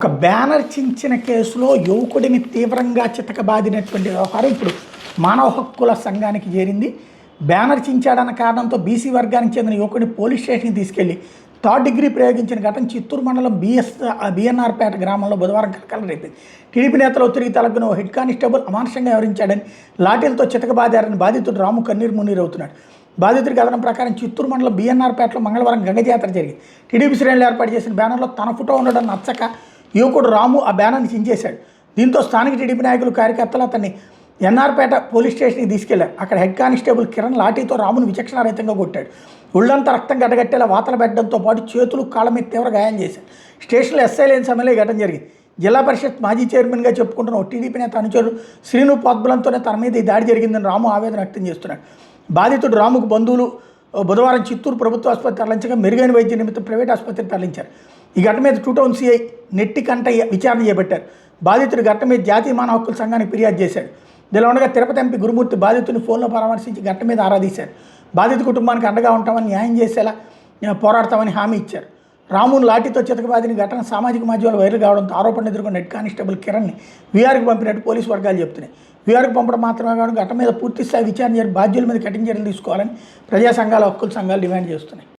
ఒక బ్యానర్ చించిన కేసులో యువకుడిని తీవ్రంగా చితకబాదినటువంటి వ్యవహారం ఇప్పుడు మానవ హక్కుల సంఘానికి చేరింది. బ్యానర్ చించాడన్న కారణంతో బీసీ వర్గానికి చెందిన యువకుడిని పోలీస్ స్టేషన్కి తీసుకెళ్లి థర్డ్ డిగ్రీ ప్రయోగించిన ఘటన చిత్తూరు మండలం బిఎన్ఆర్పేట గ్రామంలో బుధవారం కలకలం రేపింది. టీడీపీ నేతలు తిరిగి తలగ్గిన హెడ్ కానిస్టేబుల్ అమానుషంగా వ్యవహరించాడని లాఠీలతో చితకబాదారని బాధితుడు రాము కన్నీరు మున్నీరు అవుతున్నాడు. బాధితుడి కథనం ప్రకారం చిత్తూరు మండలం బిఎన్ఆర్పేటలో మంగళవారం గంగ జాతర జరిగింది. టీడీపీ శ్రేణులు ఏర్పాటు చేసిన బ్యానర్లో తన ఫోటో ఉండడం నచ్చక యువకుడు రాము ఆ బ్యానర్ని చించేశాడు. దీంతో స్థానిక టీడీపీ నాయకులు కార్యకర్తలు అతన్ని ఎన్ఆర్పేట పోలీస్ స్టేషన్కి తీసుకెళ్లారు. అక్కడ హెడ్ కానిస్టేబుల్ కిరణ్ లాఠీతో రామును విచక్షణారహితంగా కొట్టాడు. ఒళ్ళంతా రక్తం గడ్డగట్టేలా వాతలు పెట్టడంతో పాటు చేతులు కాళ్ళ మీద తీవ్ర గాయం చేశాడు. స్టేషన్లో ఎస్ఐ లేని సమయంలో ఈ ఘటన జరిగింది. జిల్లా పరిషత్ మాజీ చైర్మన్గా చెప్పుకుంటున్న టీడీపీ నేత అనుచరుడు శ్రీను పోద్బలంతోనే తన మీద ఈ దాడి జరిగిందని రాము ఆవేదన వ్యక్తం చేస్తున్నాడు. బాధితుడు రాముకు బంధువులు బుధవారం చిత్తూరు ప్రభుత్వ ఆసుపత్రి తరలించగా మెరుగైన వైద్య నిమిత్తం ప్రైవేట్ ఆసుపత్రికి తరలించారు. ఈ ఘటన మీద టూ టౌన్ సిఐ నెట్టి కంటయ్య విచారణ చేపట్టారు. బాధితుడి ఘటన మీద జాతీయ మానవ హక్కుల సంఘానికి ఫిర్యాదు చేశాడు. దీనిలో ఉండగా తిరుపతి ఎంపీ గురుమూర్తి బాధితుడిని ఫోన్లో పరామర్శించి ఘటన మీద ఆరాధీశారు. బాధిత కుటుంబానికి అండగా ఉంటామని, న్యాయం చేసేలా పోరాడతామని హామీ ఇచ్చారు. రామును లాఠీతో చితకబాదిన ఘటన సామాజిక మాధ్యమాలు వైరల్ కావడంతో ఆరోపణలు ఎదుర్కొన్న హెడ్ కానిస్టేబుల్ కిరణ్ని వీఆర్కి పంపినట్టు పోలీసు వర్గాలు చెబుతున్నాయి. వీఆర్కి పంపడం మాత్రమే కాదు, ఘటన మీద పూర్తిస్థాయి విచారణ జరిపి బాధ్యుల మీద కఠిన చర్యలు తీసుకోవాలని ప్రజా సంఘాల హక్కుల సంఘాలు డిమాండ్ చేస్తున్నాయి.